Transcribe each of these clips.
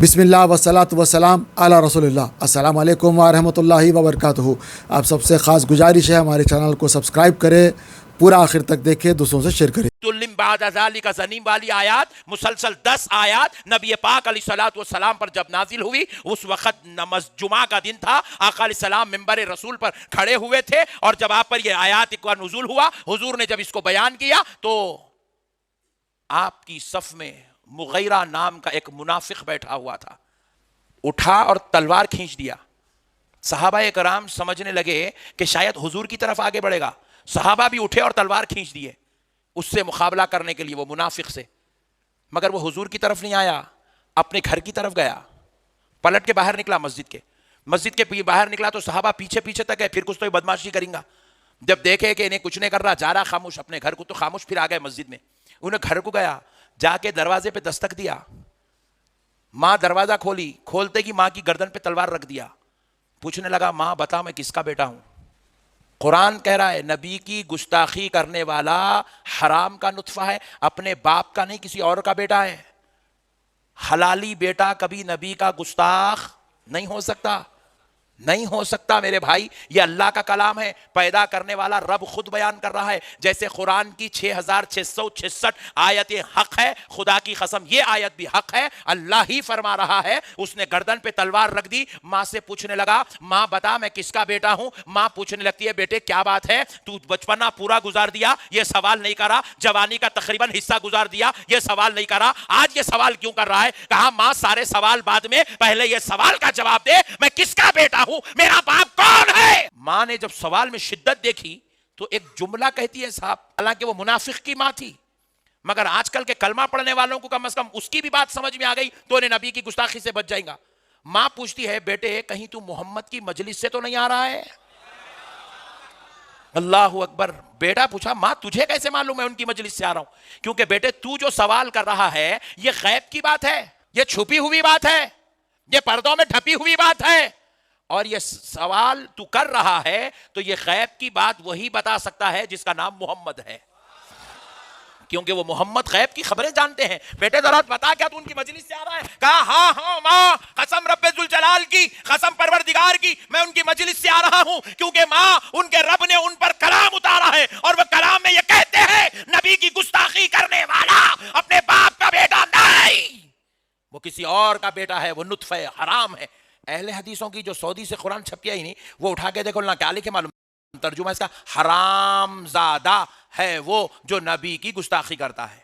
بسم اللہ والصلاۃ والسلام علی رسول اللہ. السلام علیکم ورحمۃ اللہ وبرکاتہ. آپ سب سے خاص گزارش ہے ہمارے چینل کو سبسکرائب کریں، پورا آخر تک دیکھیں، دوسروں سے شیئر کریں. بعد ذالک زنیم والی آیات مسلسل 10 آیات نبی پاک علیہ الصلوۃ والسلام پر جب نازل ہوئی، اس وقت جمعہ کا دن تھا. آقا علیہ السلام منبر رسول پر کھڑے ہوئے تھے، اور جب آپ پر یہ آیات کا نزول ہوا، حضور نے جب اس کو بیان کیا تو آپ کی صف میں مغیرہ نام کا ایک منافق بیٹھا ہوا تھا. اٹھا اور تلوار کھینچ دیا. صحابہ کرام سمجھنے لگے کہ شاید حضور کی طرف آگے بڑھے گا. صحابہ بھی اٹھے اور تلوار کھینچ دیے اس سے مقابلہ کرنے کے لیے، وہ منافق سے. مگر وہ حضور کی طرف نہیں آیا، اپنے گھر کی طرف گیا. پلٹ کے باہر نکلا مسجد کے باہر نکلا تو صحابہ پیچھے پیچھے تک ہے، پھر کچھ تو یہ بدماشی کریں گا. جب دیکھے کہ انہیں کچھ نہیں کر رہا، جا رہا خاموش اپنے گھر کو، تو خاموش پھر آ گئے مسجد میں. انہیں گھر کو گیا، جا کے دروازے پہ دستک دیا. ماں دروازہ کھولتے ہی ماں کی گردن پہ تلوار رکھ دیا. پوچھنے لگا، ماں بتا میں کس کا بیٹا ہوں؟ قرآن کہہ رہا ہے نبی کی گستاخی کرنے والا حرام کا نطفہ ہے، اپنے باپ کا نہیں کسی اور کا بیٹا ہے. حلالی بیٹا کبھی نبی کا گستاخ نہیں ہو سکتا، نہیں ہو سکتا میرے بھائی. یہ اللہ کا کلام ہے، پیدا کرنے والا رب خود بیان کر رہا ہے. جیسے قرآن کی 6666 آیتیں حق ہے، خدا کی قسم یہ آیت بھی حق ہے. اللہ ہی فرما رہا ہے، اس نے گردن پہ تلوار رکھ دی. ماں سے پوچھنے لگا، ماں بتا میں کس کا بیٹا ہوں؟ ماں پوچھنے لگتی ہے، بیٹے کیا بات ہے، تو بچپنا پورا گزار دیا، یہ سوال نہیں کرا. جوانی کا تقریباً حصہ گزار دیا، یہ سوال نہیں کرا. آج یہ سوال کیوں کر رہا ہے؟ کہا ماں سارے سوال بعد میں، پہلے یہ سوال کا جواب دے، میں کس کا بیٹا ہوں، میرا باپ کون ہے؟ ماں نے جب سوال میں شدت دیکھی تو ایک جملہ کہتی ہے صاحب، حالانکہ وہ منافق کی ماں تھی، مگر آج کل کے کلمہ پڑھنے والوں کو کم از کم اس کی بھی بات سمجھ میں آ گئی تو انہیں نبی کی گستاخی سے بچ جائیں گا. ماں پوچھتی ہے، بیٹے کہیں تو محمد کی مجلس سے تو نہیں آ رہا ہے؟ اللہ اکبر. بیٹا پوچھا، ماں تجھے کیسے معلوم میں ان کی مجلس سے آ رہا ہوں؟ کیونکہ بیٹے تو جو سوال کر رہا ہے یہ غیب کی بات ہے، یہ چھپی ہوئی بات ہے، یہ پردوں میں ڈھپی ہوئی بات ہے. اور یہ سوال تو کر رہا ہے تو یہ غیب کی بات وہی بتا سکتا ہے جس کا نام محمد ہے، کیونکہ وہ محمد غیب کی خبریں جانتے ہیں. بیٹے ذرا بتا، کیا تو ان کی مجلس سے آ رہا ہے؟ کہا ہاں ماں، قسم رب ذوالجلال کی، قسم پروردگار کی، میں ان کی مجلس سے آ رہا ہوں. کیونکہ ماں ان کے رب نے ان پر کلام اتارا ہے، اور وہ کلام میں یہ کہتے ہیں نبی کی گستاخی کرنے والا اپنے باپ کا بیٹا نہیں، وہ کسی اور کا بیٹا ہے، وہ نطفہ حرام ہے. اہل حدیثوں کی جو سعودی سے قرآن چھپیا ہی نہیں، وہ اٹھا کے دیکھو کیا لکھے معلوم؟ ترجمہ اس کا، حرام زادہ ہے وہ جو نبی کی گستاخی کرتا ہے.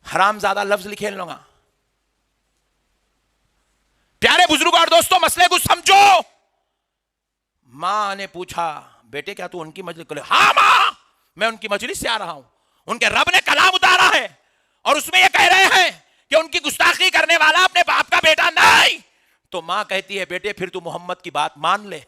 حرام زادہ لفظ لکھے ان لوگاں. پیارے بزرگ اور دوستوں، مسئلے کو سمجھو. ماں نے پوچھا، بیٹے کیا تو ان کی مجلس؟ ہاں ماں، میں ان کی مجلس سے آ رہا ہوں، ان کے رب نے کلام اتارا ہے اور اس میں یہ کہہ رہے ہیں کہ ان کی گستاخی کرنے والا اپنے باپ کا بیٹا نہیں. تو ماں کہتی ہے، بیٹے پھر تو محمد کی بات مان لے،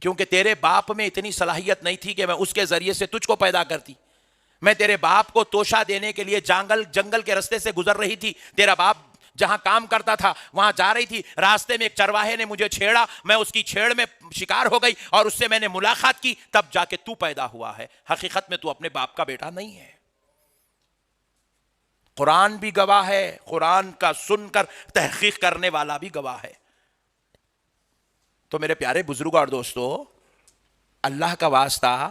کیونکہ تیرے باپ میں اتنی صلاحیت نہیں تھی کہ میں اس کے ذریعے سے تجھ کو پیدا کرتی. میں تیرے باپ کو توشہ دینے کے لیے جنگل کے رستے سے گزر رہی تھی. تیرا باپ جہاں کام کرتا تھا وہاں جا رہی تھی، راستے میں ایک چرواہے نے مجھے چھیڑا، میں اس کی چھیڑ میں شکار ہو گئی اور اس سے میں نے ملاقات کی، تب جا کے تو پیدا ہوا ہے. حقیقت میں تو اپنے باپ کا بیٹا نہیں ہے. قرآن بھی گواہ ہے، قرآن کا سن کر تحقیق کرنے والا بھی گواہ ہے. تو میرے پیارے بزرگوں اور دوستو، اللہ کا واسطہ،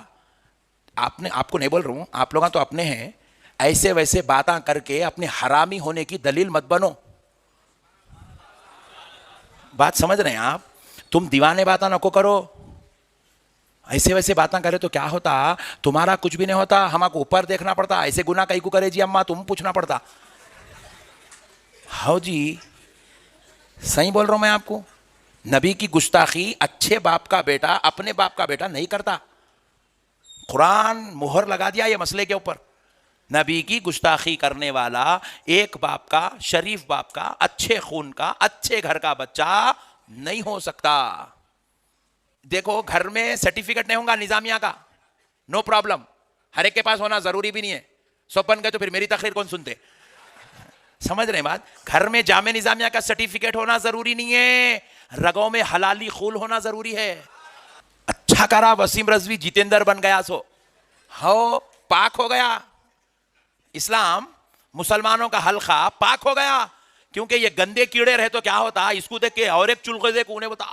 آپ کو نہیں بول رہا ہوں، آپ لوگاں تو اپنے ہیں، ایسے ویسے باتاں کر کے اپنے حرامی ہونے کی دلیل مت بنو. بات سمجھ رہے ہیں آپ؟ تم دیوانے باتاں نہ کو کرو. ایسے ویسے باتاں کرے تو کیا ہوتا؟ تمہارا کچھ بھی نہیں ہوتا، ہم کو اوپر دیکھنا پڑتا. ایسے گناہ کئی کو کرے جی اماں، تم پوچھنا پڑتا. ہاں جی، صحیح بول رہا ہوں میں آپ کو. نبی کی گستاخی اچھے باپ کا بیٹا اپنے باپ کا بیٹا نہیں کرتا. قرآن مہر لگا دیا یہ مسئلے کے اوپر. نبی کی گستاخی کرنے والا ایک باپ کا، شریف باپ کا، اچھے خون کا، اچھے گھر کا بچہ نہیں ہو سکتا. دیکھو گھر میں سرٹیفکیٹ نہیں ہوگا نظامیہ کا، نو پرابلم، ہر ایک کے پاس ہونا ضروری بھی نہیں ہے. سب بن گئے تو پھر میری تقریر کون سنتے؟ سمجھ رہے ہیں بات؟ گھر میں جامع نظامیہ کا سرٹیفکیٹ ہونا ضروری نہیں ہے، رگوں میں حلالی خون ہونا ضروری ہے. اچھا کرا وسیم رضوی جتیندر بن گیا، سو ہو پاک ہو گیا. اسلام مسلمانوں کا حلقہ پاک ہو گیا. کیونکہ یہ گندے کیڑے رہے تو کیا ہوتا, اس کو دیکھ کے اور ایک چلغے دیکھ انہیں بتا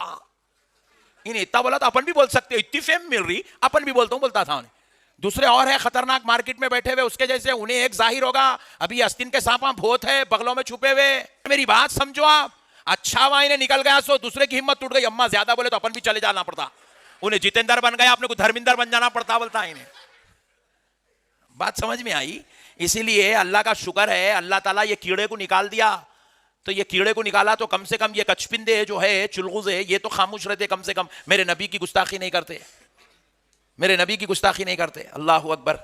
انہیں اتنا بولا تو اپن بھی بول سکتے, اتنی فیم مل رہی اپن بھی بولتا تھا انہیں. دوسرے اور ہے خطرناک مارکیٹ میں بیٹھے ہوئے اس کے جیسے, انہیں ایک ظاہر ہوگا ابھی استین کے سانپاں بھوت ہے بغلوں میں چھپے ہوئے. میری بات سمجھو آپ, اچھا وہاں انہیں نکل گیا سو دوسرے کی ہمت ٹوٹ گئی, اماں زیادہ بولے تو اپن بھی چلے جانا پڑتا, انہیں جتیندر بن گیا اپنے کو دھرمیندر بن جانا پڑتا بولتا انہیں. بات سمجھ میں آئی؟ اسی لیے اللہ کا شکر ہے اللہ تعالیٰ یہ کیڑے کو نکال دیا. تو یہ کیڑے کو نکالا تو کم سے کم یہ کچپندے جو ہے چلغوزے یہ تو خاموش رہتے, کم سے کم میرے نبی کی گستاخی نہیں کرتے, میرے نبی کی گستاخی نہیں کرتے. اللہ اکبر.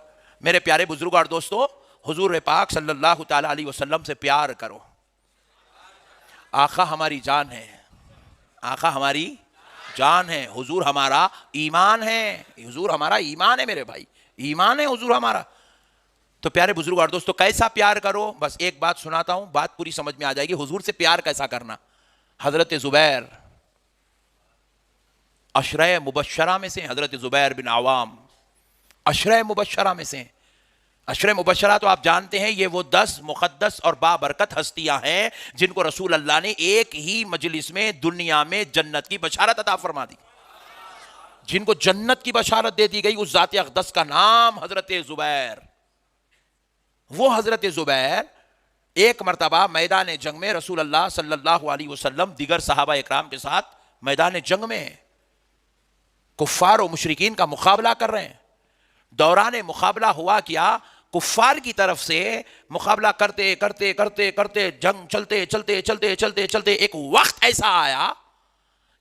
میرے پیارے بزرگ اور دوستو, حضور پاک صلی اللہ تعالی علیہ وسلم سے پیار کرو. آقا ہماری جان ہے, آقا ہماری جان ہے, حضور ہمارا ایمان ہے, حضور ہمارا ایمان ہے میرے بھائی, ایمان ہے حضور ہمارا. تو پیارے بزرگ اور دوستو کیسا پیار کرو, بس ایک بات سناتا ہوں, بات پوری سمجھ میں آ جائے گی. حضور سے پیار کیسا کرنا. حضرت زبیر عشرہ مبشرہ میں سے, حضرت زبیر بن عوام عشرہ مبشرہ میں سے. عشرہ مبشرہ تو آپ جانتے ہیں یہ وہ 10 مقدس اور بابرکت ہستیاں ہیں جن کو رسول اللہ نے ایک ہی مجلس میں دنیا میں جنت کی بشارت عطا فرما دی, جن کو جنت کی بشارت دے دی گئی. اس ذات اقدس کا نام حضرت زبیر. وہ حضرت زبیر ایک مرتبہ میدان جنگ میں رسول اللہ صلی اللہ علیہ وسلم دیگر صحابہ اکرام کے ساتھ میدان جنگ میں کفار و مشرکین کا مقابلہ کر رہے ہیں. دوران مقابلہ ہوا کیا, کفار کی طرف سے مقابلہ کرتے کرتے کرتے کرتے جنگ چلتے چلتے چلتے چلتے چلتے ایک وقت ایسا آیا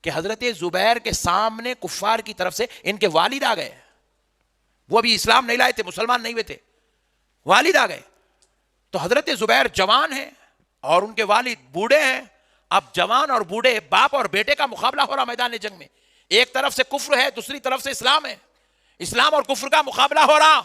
کہ حضرت زبیر کے سامنے کفار کی طرف سے ان کے والد آ گئے. وہ ابھی اسلام نہیں لائے تھے, مسلمان نہیں ہوئے تھے, والد آ گئے. تو حضرت زبیر جوان ہیں اور ان کے والد بوڑھے ہیں. اب جوان اور بوڑھے باپ اور بیٹے کا مقابلہ ہو رہا میدان جنگ میں. ایک طرف سے کفر ہے, دوسری طرف سے اسلام ہے, اسلام اور کفر کا مقابلہ ہو رہا.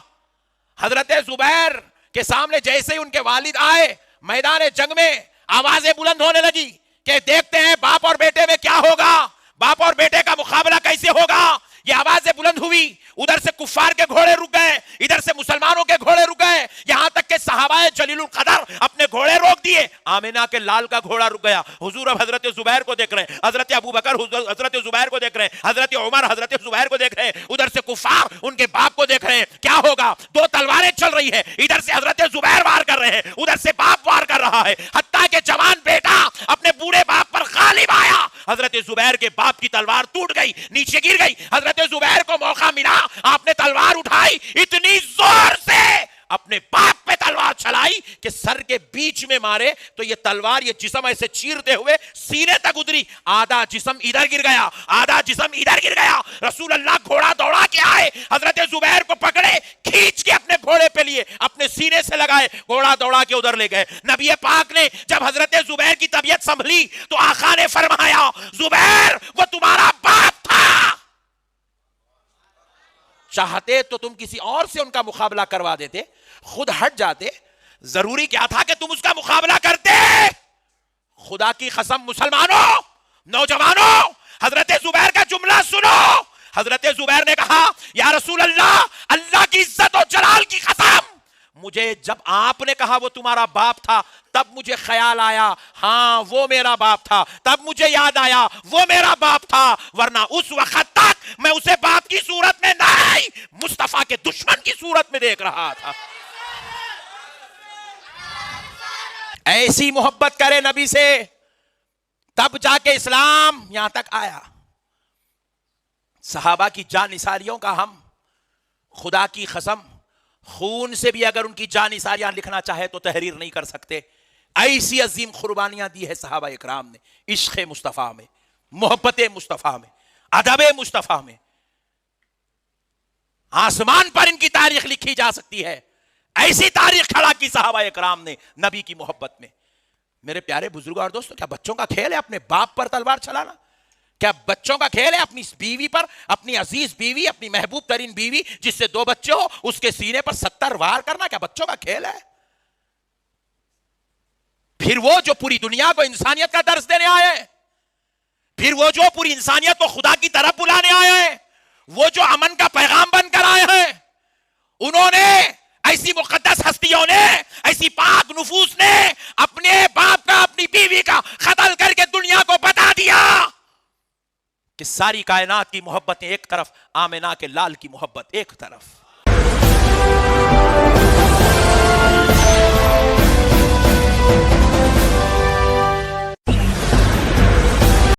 حضرت زبیر کے سامنے جیسے ہی ان کے والد آئے میدان جنگ میں آوازیں بلند ہونے لگی کہ دیکھتے ہیں باپ اور بیٹے میں کیا ہوگا, باپ اور بیٹے کا مقابلہ کیسے ہوگا. یہ آوازیں بلند ہوئی, ادھر سے کفار کے گھوڑے رک گئے, ادھر سے مسلمانوں کے گھوڑے رک گئے, یہاں تک کہ صحابہ جلیل القدر اپنے گھوڑے روک دیے. آمینہ کے لال کا گھوڑا رک گیا. حضور اب حضرت زبیر کو دیکھ رہے ہیں, حضرت ابو بکر حضرت زبیر کو دیکھ رہے ہیں, حضرت عمر حضرت زبیر کو دیکھ رہے ہیں, ادھر سے کفار ان کے باپ کو دیکھ رہے ہیں. کیا ہوگا؟ 2 تلواریں چل رہی ہیں, ادھر سے حضرت زبیر وار کر رہے ہیں, ادھر سے باپ وار کر رہا ہے, حتیٰ کہ جوان بیٹا اپنے بوڑھے باپ پر غالب آیا. حضرت زبیر کے باپ کی تلوار ٹوٹ گئی, نیچے گر گئی. حضرت زبیر کو موقع ملا, آپ نے تلوار اٹھائی, اتنی زور سے اپنے باپ پہ تلوار چلائی کہ سر کے بیچ میں مارے تو یہ تلوار یہ جسم ایسے چیرتے ہوئے سینے تک اتری. آدھا جسم ادھر گر گیا, آدھا جسم ادھر گر گیا. رسول اللہ گھوڑا دوڑا کے آئے, حضرت زبیر کو پکڑے, کھینچ کے اپنے گھوڑے پہ لیے, اپنے سینے سے لگائے, گھوڑا دوڑا کے ادھر لے گئے. نبی پاک نے جب حضرت زبیر کی طبیعت سنبھلی تو آقا نے فرمایا, زبیر وہ تمہارا باپ تھا, چاہتے تو تم کسی اور سے ان کا مقابلہ کروا دیتے, خود ہٹ جاتے. ضروری کیا تھا کہ تم اس کا مقابلہ کرتے؟ خدا کی قسم مسلمانوں, نوجوانوں, حضرت زبیر کا جملہ سنو. حضرت زبیر نے کہا, یا رسول اللہ, اللہ کی عزت و جلال کی قسم, مجھے جب آپ نے کہا وہ تمہارا باپ تھا تب مجھے خیال آیا ہاں وہ میرا باپ تھا, تب مجھے یاد آیا وہ میرا باپ تھا, ورنہ اس وقت تک میں اسے باپ کی صورت میں نہیں, مصطفیٰ کے دشمن کی صورت میں دیکھ رہا تھا. ایسی محبت کرے نبی سے تب جا کے اسلام یہاں تک آیا. صحابہ کی جان نثاریوں کا ہم خدا کی قسم خون سے بھی اگر ان کی جان نثاریاں لکھنا چاہے تو تحریر نہیں کر سکتے. ایسی عظیم قربانیاں دی ہے صحابہ اکرام نے عشق مصطفیٰ میں, محبت مصطفیٰ میں, ادب مصطفیٰ میں. آسمان پر ان کی تاریخ لکھی جا سکتی ہے, ایسی تاریخ کھڑا کی صحابہ اکرام نے نبی کی محبت میں. میرے پیارے بزرگوں اور دوستوں, کیا بچوں کا کھیل ہے اپنے باپ پر تلوار چلانا؟ کیا بچوں کا کھیل ہے اپنی بیوی پر, اپنی عزیز بیوی, اپنی محبوب ترین بیوی جس سے 2 بچے ہو, اس کے سینے پر 70 وار کرنا کیا بچوں کا کھیل ہے؟ پھر وہ جو پوری دنیا کو انسانیت کا درس دینے آئے ہیں, پھر وہ جو پوری انسانیت کو خدا کی طرف بلانے آئے ہیں, وہ جو امن کا پیغام بن کر آئے ہیں, انہوں نے, ایسی مقدس ہستیوں نے, ایسی پاک نفوس نے اپنے باپ کا, اپنی بیوی کہ ساری کائنات کی محبتیں ایک طرف، آمنہ کے لال کی محبت ایک طرف.